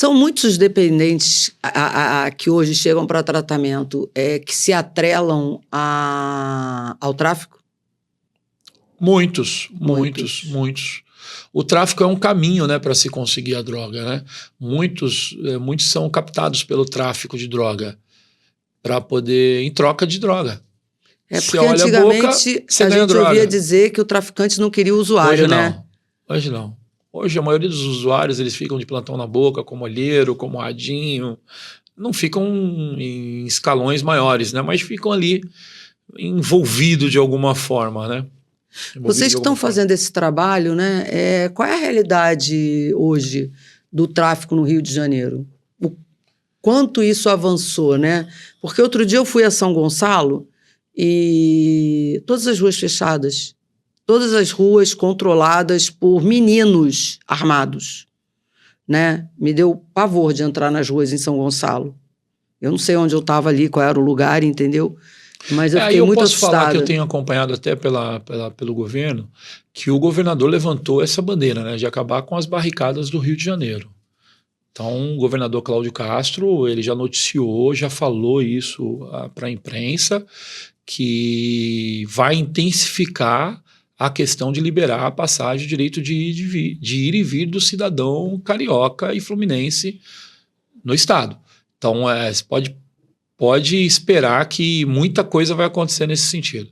São muitos os dependentes que hoje chegam para tratamento que se atrelam ao tráfico? Muitos. O tráfico é um caminho, né, para se conseguir a droga, né? Muitos são captados pelo tráfico de droga para poder, em troca de droga. Porque antigamente a gente ouvia dizer que o traficante não queria o usuário, né? Hoje não. Hoje a maioria dos usuários, eles ficam de plantão na boca, como olheiro, como radinho. Não ficam em escalões maiores, né? Mas ficam ali envolvidos de alguma forma, né? Vocês que estão fazendo esse trabalho, né? Qual é a realidade hoje do tráfico no Rio de Janeiro? O quanto isso avançou, né? Porque outro dia eu fui a São Gonçalo e todas as ruas fechadas, todas as ruas controladas por meninos armados, né? Me deu pavor de entrar nas ruas em São Gonçalo. Eu não sei onde eu estava ali, qual era o lugar, entendeu? Mas eu fiquei muito assustada. Eu posso falar que eu tenho acompanhado até pelo governo, que o governador levantou essa bandeira, né, de acabar com as barricadas do Rio de Janeiro. Então, o governador Cláudio Castro, ele já noticiou, já falou isso para a imprensa, que vai intensificar a questão de liberar a passagem, o direito de ir e vir do cidadão carioca e fluminense no estado. Então, você pode esperar que muita coisa vai acontecer nesse sentido.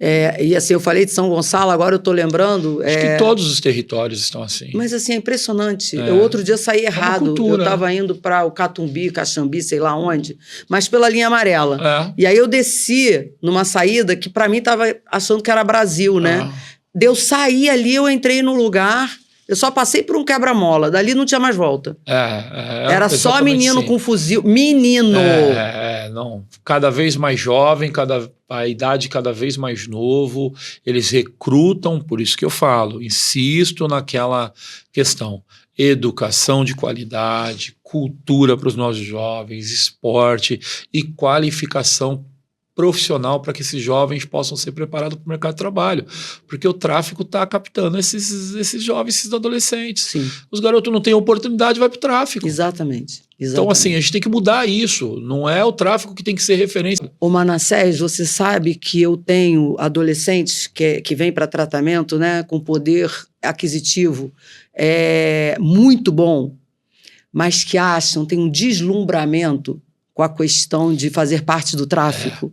E assim, eu falei de São Gonçalo, agora eu estou lembrando... Acho que todos os territórios estão assim. Mas assim, é impressionante. Eu outro dia saí errado. Cultura, eu estava indo para o Catumbi, Caxambi, sei lá onde, mas pela linha amarela. E aí eu desci numa saída que para mim estava achando que era Brasil, né? Eu saí ali, eu entrei no lugar... Eu só passei por um quebra-mola, dali não tinha mais volta. Era só menino com fuzil. Menino! Não. Cada vez mais jovem, a idade cada vez mais novo, eles recrutam, por isso que eu falo, insisto naquela questão. Educação de qualidade, cultura para os nossos jovens, esporte e qualificação profissional para que esses jovens possam ser preparados para o mercado de trabalho, porque o tráfico está captando esses jovens, esses adolescentes. Sim. Os garotos não têm oportunidade, vai para o tráfico. Exatamente. Então, assim, a gente tem que mudar isso. Não é o tráfico que tem que ser referência. Ô Manassés, você sabe que eu tenho adolescentes que vêm para tratamento, né, com poder aquisitivo muito bom, mas que tem um deslumbramento com a questão de fazer parte do tráfico,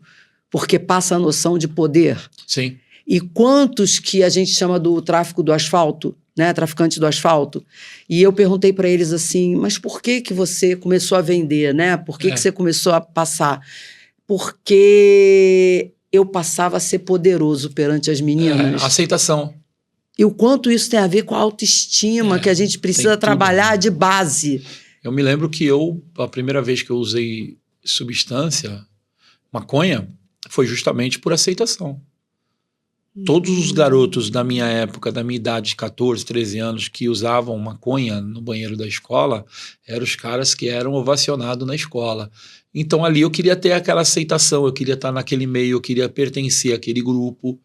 porque passa a noção de poder. Sim. E quantos que a gente chama do tráfico do asfalto, né, traficante do asfalto, e eu perguntei para eles assim, mas por que você começou a vender, né? Por que você começou a passar? Porque eu passava a ser poderoso perante as meninas. Aceitação. E o quanto isso tem a ver com a autoestima, que a gente precisa trabalhar de base. Eu me lembro que a primeira vez que eu usei substância, maconha, foi justamente por aceitação. Todos os garotos da minha época, da minha idade de 14, 13 anos, que usavam maconha no banheiro da escola, eram os caras que eram ovacionados na escola. Então ali eu queria ter aquela aceitação, eu queria estar naquele meio, eu queria pertencer àquele grupo.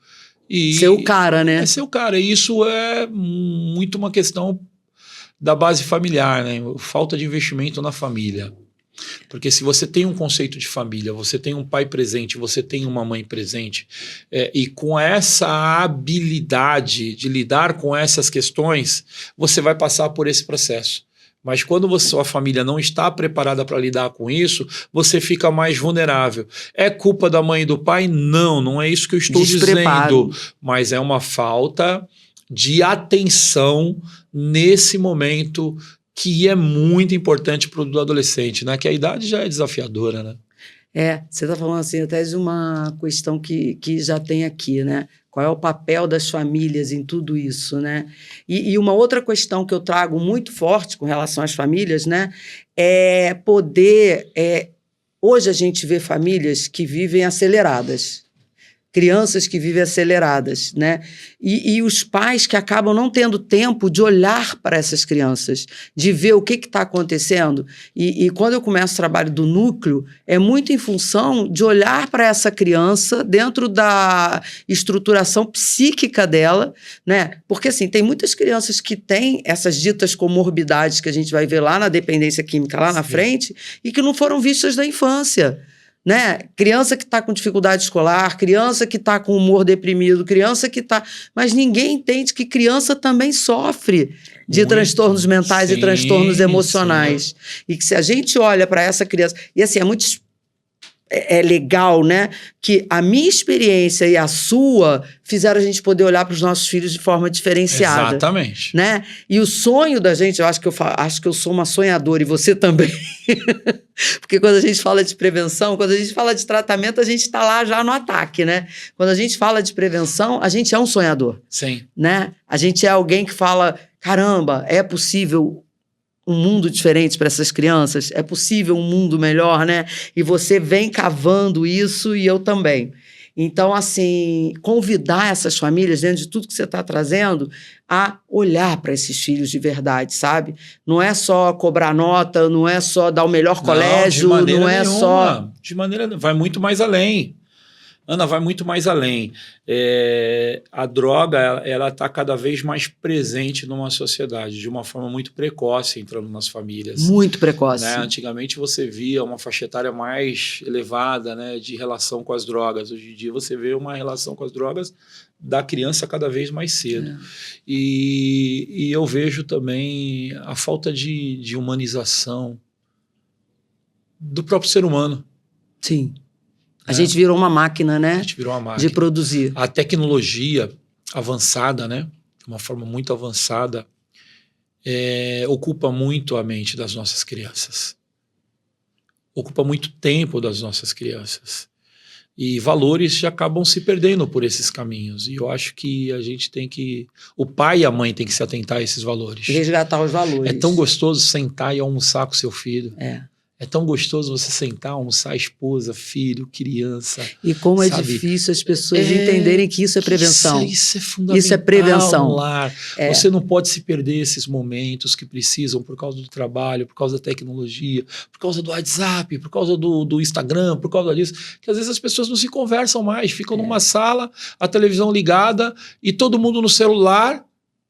Ser o cara, né? Ser o cara. E isso é muito uma questão da base familiar, né? Falta de investimento na família. Porque se você tem um conceito de família, você tem um pai presente, você tem uma mãe presente, e com essa habilidade de lidar com essas questões, você vai passar por esse processo. Mas quando sua família não está preparada para lidar com isso, você fica mais vulnerável. É culpa da mãe e do pai? Não, não é isso que eu estou dizendo. Mas é uma falta de atenção nesse momento que é muito importante para o adolescente, né? Que a idade já é desafiadora, né? Você está falando assim até de uma questão que já tem aqui, né? Qual é o papel das famílias em tudo isso, né? E uma outra questão que eu trago muito forte com relação às famílias, né? É poder... hoje a gente vê famílias que vivem aceleradas. crianças que vivem aceleradas, né? E os pais que acabam não tendo tempo de olhar para essas crianças, de ver o que está acontecendo. E quando eu começo o trabalho do núcleo, é muito em função de olhar para essa criança dentro da estruturação psíquica dela, né? Porque, assim, tem muitas crianças que têm essas ditas comorbidades que a gente vai ver lá na dependência química, lá na frente, e que não foram vistas da infância. Né? Criança que está com dificuldade escolar, criança que está com humor deprimido, criança que está... Mas ninguém entende que criança também sofre de transtornos mentais e transtornos emocionais. Sim. E que se a gente olha para essa criança... E assim, é muito... É legal, né? Que a minha experiência e a sua fizeram a gente poder olhar para os nossos filhos de forma diferenciada. Exatamente. Né? E o sonho da gente, eu acho que eu sou uma sonhadora e você também. Porque quando a gente fala de prevenção, quando a gente fala de tratamento, a gente está lá já no ataque, né? Quando a gente fala de prevenção, a gente é um sonhador. Sim. Né? A gente é alguém que fala, caramba, é possível um mundo diferente para essas crianças? É possível um mundo melhor, né? E você vem cavando isso e eu também. Então, assim, convidar essas famílias, dentro de tudo que você está trazendo, a olhar para esses filhos de verdade, sabe? Não é só cobrar nota, não é só dar o melhor colégio, não é só... De maneira... Vai muito mais além. Ana, vai muito mais além. A droga, ela está cada vez mais presente numa sociedade, de uma forma muito precoce, entrando nas famílias. Muito precoce. Né? Antigamente você via uma faixa etária mais elevada, né, de relação com as drogas. Hoje em dia você vê uma relação com as drogas da criança cada vez mais cedo. E eu vejo também a falta de humanização do próprio ser humano. Sim. A gente virou uma máquina, né? A gente virou uma máquina. De produzir. A tecnologia avançada, né? De uma forma muito avançada, ocupa muito a mente das nossas crianças. Ocupa muito tempo das nossas crianças. E valores já acabam se perdendo por esses caminhos. E eu acho que a gente tem que... O pai e a mãe têm que se atentar a esses valores. Resgatar os valores. É tão gostoso sentar e almoçar com seu filho. É tão gostoso você sentar, almoçar, esposa, filho, criança. E como é difícil as pessoas entenderem que isso é prevenção. Isso é fundamental. Isso é prevenção. No lar. Você não pode se perder esses momentos que precisam por causa do trabalho, por causa da tecnologia, por causa do WhatsApp, por causa do Instagram, por causa disso. Que às vezes as pessoas não se conversam mais, ficam numa sala, a televisão ligada e todo mundo no celular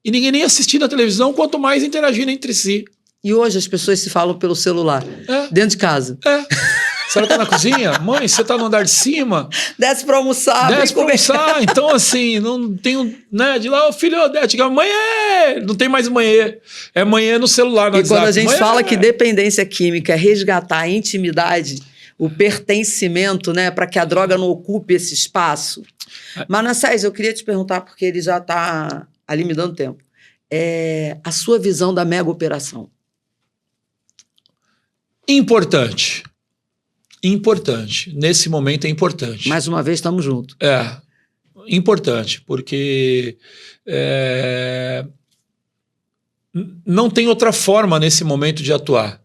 e ninguém nem assistindo a televisão, quanto mais interagindo entre si. E hoje as pessoas se falam pelo celular, dentro de casa. Se ela tá na cozinha, mãe, você tá no andar de cima? Desce pra almoçar. Desce pra almoçar. Então, assim, não tem, né, de lá, o filho, manhã, não tem mais manhã. É manhã no celular, no WhatsApp. Quando a gente fala que dependência química é resgatar a intimidade, o pertencimento, né, para que a droga não ocupe esse espaço. Manassés, eu queria te perguntar, porque ele já tá ali me dando tempo. A sua visão da mega operação. Importante. Nesse momento é importante. Mais uma vez, estamos juntos. Importante, porque não tem outra forma nesse momento de atuar.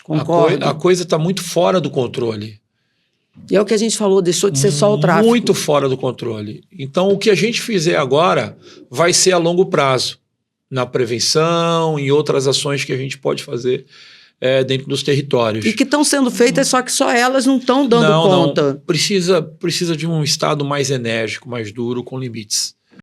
Concordo. A coisa está muito fora do controle. E é o que a gente falou, deixou de ser só o tráfico. Muito fora do controle. Então, o que a gente fizer agora vai ser a longo prazo, na prevenção, em outras ações que a gente pode fazer dentro dos territórios. E que estão sendo feitas, só que só elas não estão dando conta. Não. Precisa de um Estado mais enérgico, mais duro, com limites.